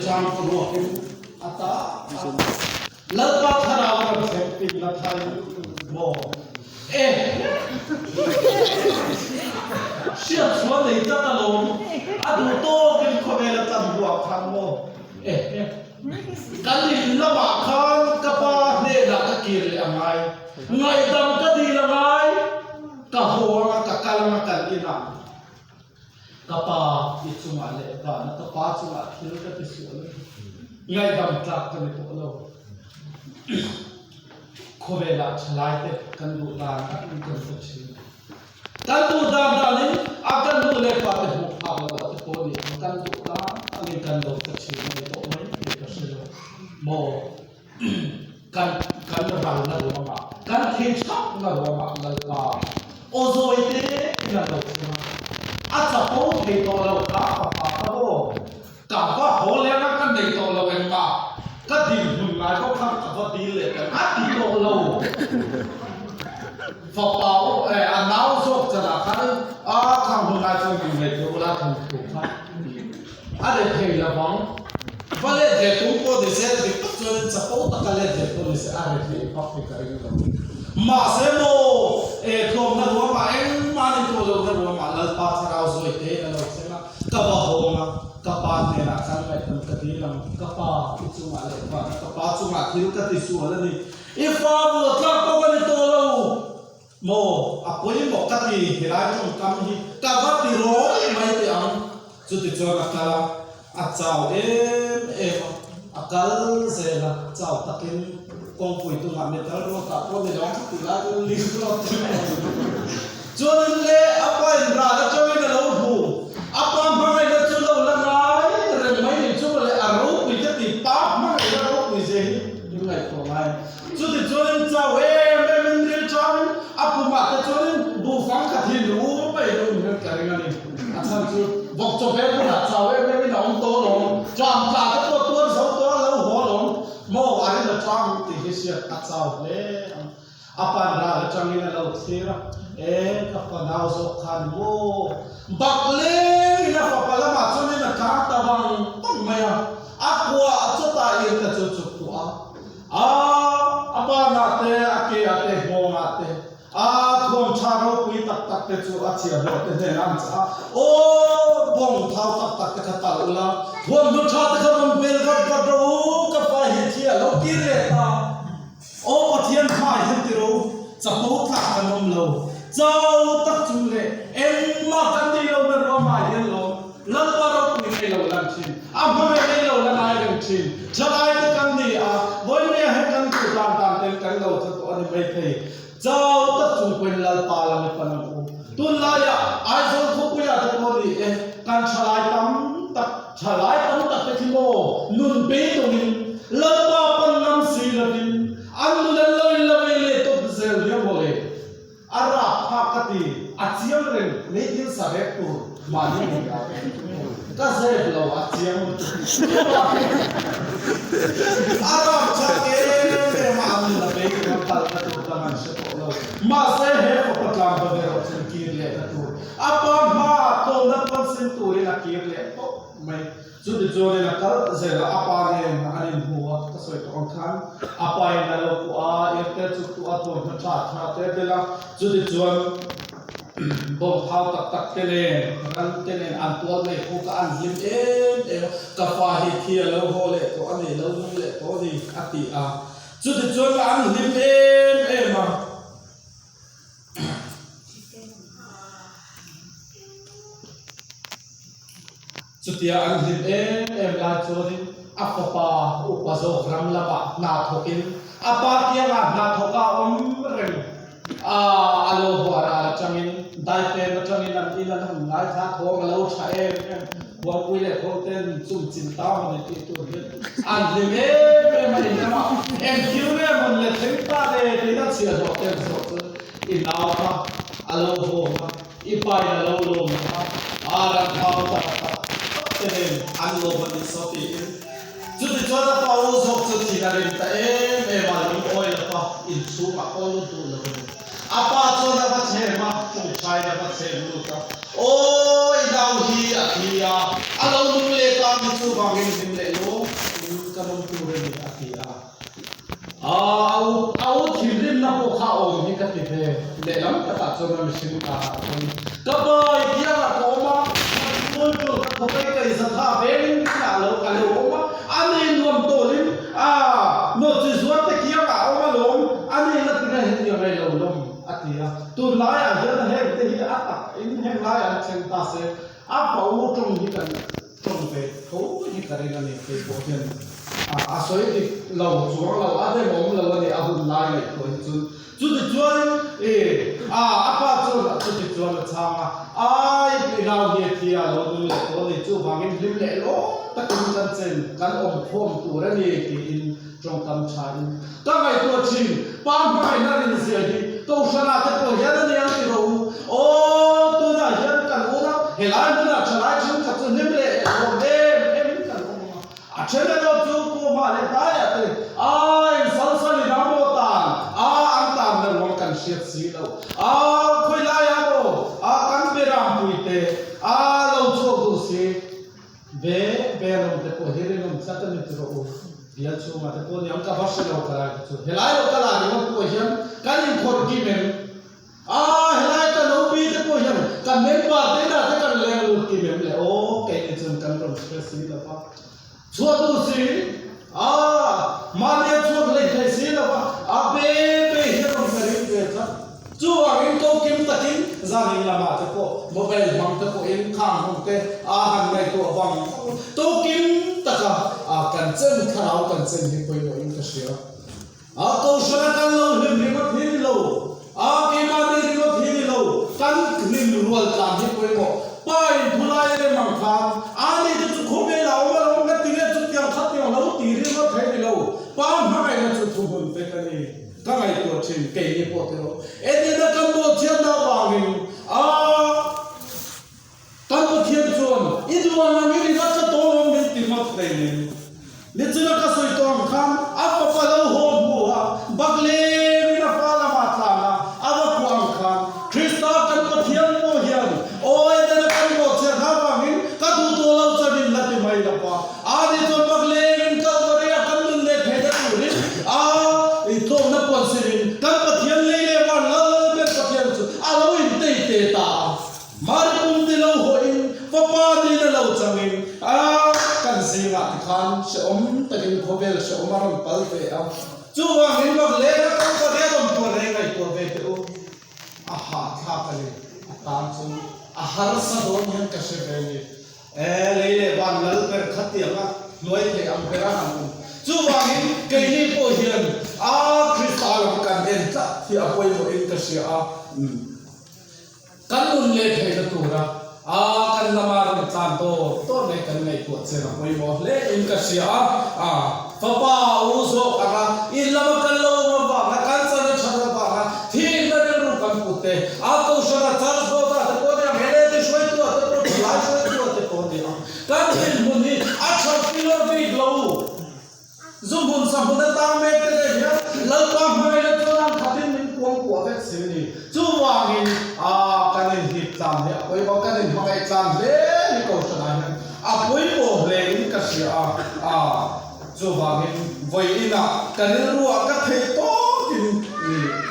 sang ko ata lalpa tharaw na septic na tayo mo siya suwan na itatalong at ito kinukobela tabuak kang mo kanil lamakan kapag nila kakiri amay ngay dam kadilangay kahuwa kakalamakan inang kapag itsumali ka natapad sumat hilo ka tisulo ngay dam tlak ka nito alo kobela chalai kandu lang at ikon sa chino kandu dam akan dule pa te mukha wala te poli kandu lang ang kandu sa chino ito may ikasilo mo kan bang na lupa kan kecap na lupa nalpa ozo ite na lupa at sa po ito lupa kapakabo kapa hole na kan dito lawen pa kadilhun nga ko kan kabadile kan at dito law fapao anaw sok sana kan kang hunga so yung medyo wala kang tuka ade kay labang vale de tuko de ser de putsorin sa po takale de to se are de pakika ino ma semo tom na ruwa ma en ma ni to lo na ruwa ma lal pa sarao so ite na lo sena kabaho ma kapat ne na kan mai tam katilang kapa itsu ma le pa kapa su ma thil ka ti su ala ni ifa bo tla ko ni to lo mo apoi mo kati hirai chong kam hi ka va ti ro mai te ang chu ti chwa ka at chào em akal se la chào takin kong pui tu ngam ne tar ro ta po ne dong ti la tu li ro chon le apa indra la chon ne lo bu apa mai le chu lo la ngai re mai ni chu le aru pi ti pa ma le ro pi je ni ngai ko mai chu ti chon chào em ri chon apu ma ta chon bu fang ka thi lu mai lo ni ka ri ngani asan chu vok cho bé cũng là chào em ông to rồi chọn cả cái tuôn sáu to lâu hồ rồi mô ai là chọn thì cái chuyện cắt chào đấy apa ra trong này là lâu xí ra các con nào số khăn mô bạc lên là phải là mà cho nên là cá ta bằng tông mày aqua cho ta yên ta cho chụp tua apa nate ake mô nate thom charo kui tak te chu achia bo te ne nam cha bong thau tak te khatal ula thom du cha te kham bel gat ro ka pa hi chia lo ki re ta pathian khai hin ti ro cha po tha ka nom lo chau tak chu le en ma kan ti lo mer ro ma yen lo lan pa ro ni nei lo lan chin ma me nei lo lan ai reng chin chalai te kan ni voi ne he kan tu dan dan ten kan lo cha to ani mai thei chau tak chung pen lal pa la me pan ko tun la ya ai so khu pu ya ta ko ni kan chalai tam tak te thimo nun be to ni lal pa pan nam si la bin an lu la loi la me le to zel ya bo le ara pha ka ti achiam ren ne din sa re tu ma ni ni ka ze lo achiam ara cha ke ma an la be ka tal ka tu ta man se ma se he ko patlam ba de ro sen ki le ta tu apa ma to na pan sen tu re na ki le to mai chu de jo le na kal ze la apa ne anin huwa ta soi to khan apa na lo ku e te chu tu a to na tha te de la chu de jo bom thau tak te le kan te ne an to le ko ka an lim ka fa hi thia lo ho le to ani lo nu le to ni ati chu de jo ka an lim ma chutia an him la chori apapa upazo ram laba na thokin apa tia na thoka reng alo hora changin dai pe na changin an ila ham ngai tha thong lo tha wa pui le thong ten chum chin ta ma ni tu an him ma ni ma kiu ne mon le theng ta de ti na chia do ten so in naw pa alo ho ipai na lo lo ara thao ta tên ăn lô vật đi sau thì chú thì cho nó vào dọc cho chỉ là đến tại em mà lúc oi là pa in su mà con luôn tu là apa cho nó bắt xem mà chung sai nó bắt xem luôn ta ôi đau hi à thì alo nung lệ tam đi chu vàng in dim lệ lô cái nông tu rồi à thì au thìm rim na po khao hi cái thế lệ lắm cái ta cho nó mình cái bơi kia là có mà tôi có cái sản phẩm về mình là lâu cái lâu mà anh ấy luôn tổ lên nó chỉ suốt cái kia cả mà lâu anh ấy là cái hình như này lâu lắm thì tôi nói ở đây là hết cái gì in hết nói ở trên ta sẽ bảo trong những cái trong về thấu những cái này này cái bộ phim所以你老庄老阿在我们老的阿不来的，就是专阿爸做了就是专了唱你老爷提老多我哋做房间拎来咯，得咁真正，咁我碰ตัวนั่นเองที่ตรงกำชันตั้งไงตัวจริงป้าไม่นั่นเสียดีตัวชนะจะปล่อยยันเนี่ยที่เราตัวน่ะยันกันว่าเฮลันน่ะชนะชิงกับตัวนิ่มเลยผมเด้กันเช่นเราจูบมาเลยตายสันสันน้ำโมตานอันตามนั่นวันกันเสียสีเราคุยไล่กันเปรามปุยเตเราจูบดูสิเบลล์แต่พอเฮริลมสัตว์นี่ตัวเดียร์ชูมาแต่พอเนี่ยอันกับวัชเราคลายจุดเฮลัยเราคลายมันพอเห็นกันยิ่งคนกินเองเฮลัยกันเราปีแต่พอเห็นกันเน้นบาดเจ็บแต่กันเลี้ยงลูกกินเองเลยโอ้แกนี่จนกันต้องเสียสีแล้วป่ะชัวร์ดูสิมาเนี่ยชัวร์เลยใครสีแล้วป่ะเบ้เห็นมันกระดิ่งเกิดครับจู่อันก็กินตะกินจานิลามาแต่พอโมเบลมังแต่พอเองข้างของเตหันในตัววังตัวกินตะกะกันเจนขาวกันเจนที่ไปว่าอินทเชียตัวชนะกันเราเห็นริมทีเรากินมาดีริมทีเรากันนิ่มรัวกันที่ไปว่าไปทุลายเลยมังคันอันนี้จะคุ้มเวลาว่าเราไม่ตีเลยจุดยังขัดยังเราตีริมทีเราป้าไม่ให้จุดทุ่มเต็มกันนี่ก็ไม่ตัวจริงเกี่ยพอเท่าเอ็ดนี่นะกันตัวเทียนดาววางินกันตัวเทียนชวนอีดวันนี้นี่ก็จะโตลงเป็นติมัดเลยนี่จะนักสวยตัวขันปะเราหัวบัวบักเล่นี่นะฟ้าละมาตานะบักวางขันคริสต์กันตัวเทียนโมเฮียนโอ้ยแต่ละกันตัวเทียนดาววางินก็ดูตัวเราจะดินละที่ไม่ละป่ะนี่ตัวบักเล่นี่ก็ตัวเรียกกันมันเล็กเห็นได้ดูนี่โตนับวันสิรินกันปะเทียนเลยวันละเป็นปะเทียนสุดเราอินเตตามาริคุมที่เราหัวอินฟ้าป่าที่เราจังอินกันสิงห์ขันเชื่อมตะกินขบเวลเชื่อมารำพัลเปย์จู่ว่าเห็นว่าเล่นกันก็เรียกมันตัวเร่งไอ้ตัวเวทีข้ากันเลยตามซึ่งหาร์สะโดนยังกระเชษเลยเลยวันละเป็นขัดเตียงรวยเที่ยมเปร่าหันจู่ว่าเห็นเกี่ยพอเห็นคริสตัลกันเด่นจัดที่อาศัยว่าอินเตอร์เซียกันนุ่นเล็กให้ตัวระกันละมาร์ตันโตตัวในกันในตัวเซนะไม่บอกเลยอินเตอร์เซียฟ้าป่าอุโซกันอินละมากันโลมาบ้างกันสันชันบ้างที่นั่นเรื่องกันพุทธตัวชนะจันทร์โตตาตะโกนยังเห็นได้ช่วยตัวตะโกนหลายช่วยตัวตะโกนยังกันเห็นบุญนี่ชักกิโลบีกลูZumbun sambunan tamek terjadi, lepas mereka orang khatin min kuang kuat sini. Cuma ini kanin hitam ya, apa yang kanin pakai hitam ni kau senang. Apa yang boleh ini kasih coba ini, wajibnya kanin ruang kat itu ini.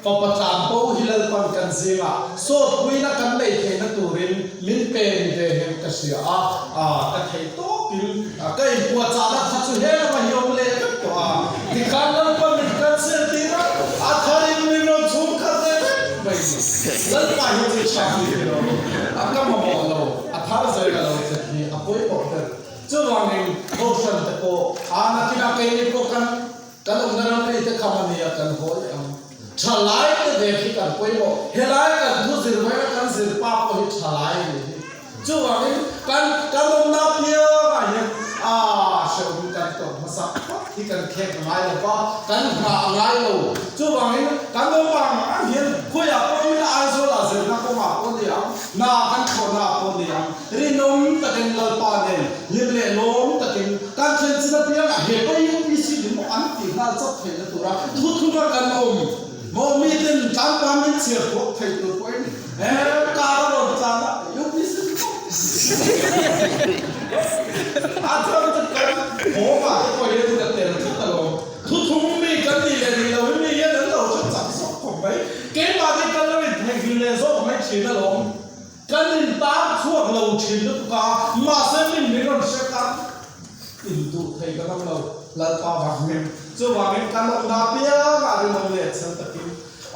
Papacan pau hilal pan kan singa, so kui na kan lei thei na turin min pen de hem kasih kat itu kin kai buat cara satu hera mahiyom le to dikhanan pan kan sertira athari min no chum khate bai lal pahi je chahi ro akam mo lo athar zai lo chhi apoi porter chuwangin ocean te ko ana kina kai ni ko kan umdaram ri te khamani kan hoi Chalai te dekhi kan koi mo helai kan thu zir mai kan zir pa ko hi chalai ni chu wa kan na pia ga ya shau kan to masa hi kan khek mai la pa kan ha ngai lo chu wa kan no pa ma hian ko ya ko mi la zo la zir na ko ma ko ni na kan ko na ko ni ri nom ta kan lo pa ne lim le lom ta kan chen chi na pia ga he pa yu pi si ni mo an ti na chap the na tura thu ma kan mò mi tin tám ba mươi triệu của thầy tụi quên cá rồi chả Atau kan, oh pak, kau yang tu kata kita loh, tu thummi kan ni le lo, ni ya dan lo tu tak sok kau baik, ke bagai kan lo ni thank le sok mai cina lo, kan ni tak suak lo cina ka, masa ni ni orang sekarang itu thay kan lo, lalu bangun, so bangun kan lo napia, ada lo lihat sentaki,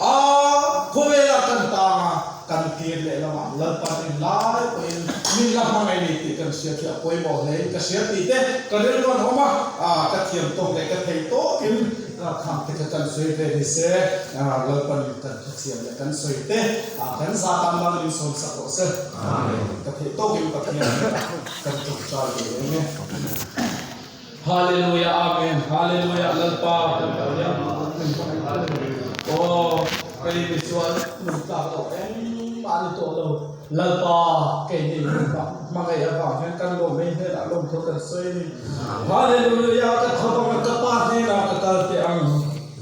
kau bela kan tanga. Kan tiada lama, lepas ini lari, poin minyak mana ini kan siap poin boleh, kan siap itu, kadang kadang homa, katiam tong le katai to, kan kam kita kan suite dise, lepas itu kan siap kan suite, kan satam lalu insol satu se, katai to kan katiam kan cocok ini. Haleluya, amin, haleluya, lepas, oh, kali visual muka lo, Ani to lo lalpa ke ni ba magai ba kan lo me he la lo to kan soi ni haleluya ka thaba ka pa ne na ka kal te ang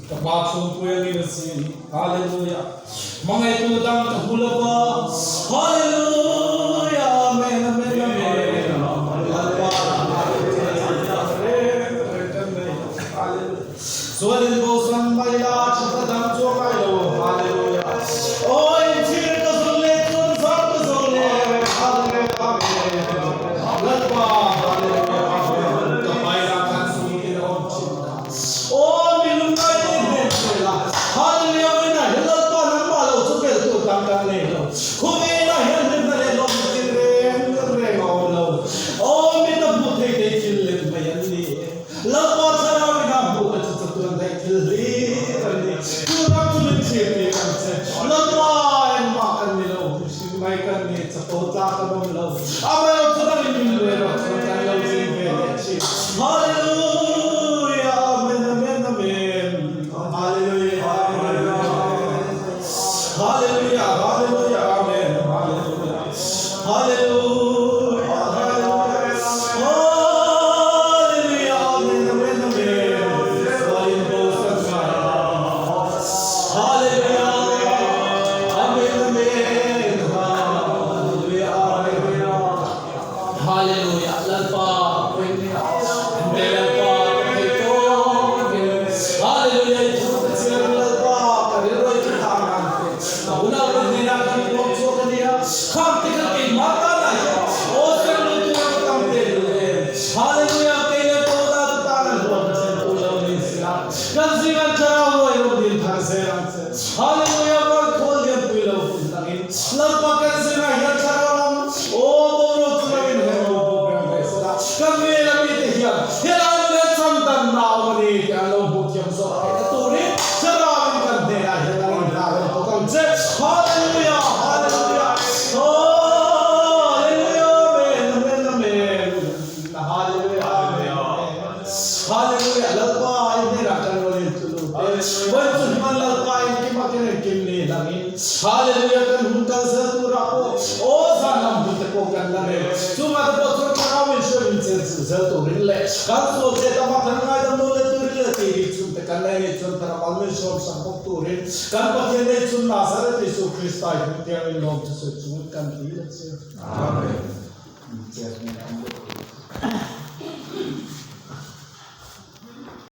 ka ba chu pu ni na sin haleluya magai tu dang ka hulapa haleluya amen amen amen lalpa soalin bo san mai la cha dang chu mai lo haleluya oi Haleluya kan huntal satu rapo oh sanam buat kokan lagi cuma dapat terkawin sebin satu rinle kan so saya tambah kenal dan boleh turile tiri cuma kan lagi cuma terapalmen so sangkut turin kan pakai lagi cuma nasaret Yesus Kristus itu yang nom sesuatu kan tidak sih amin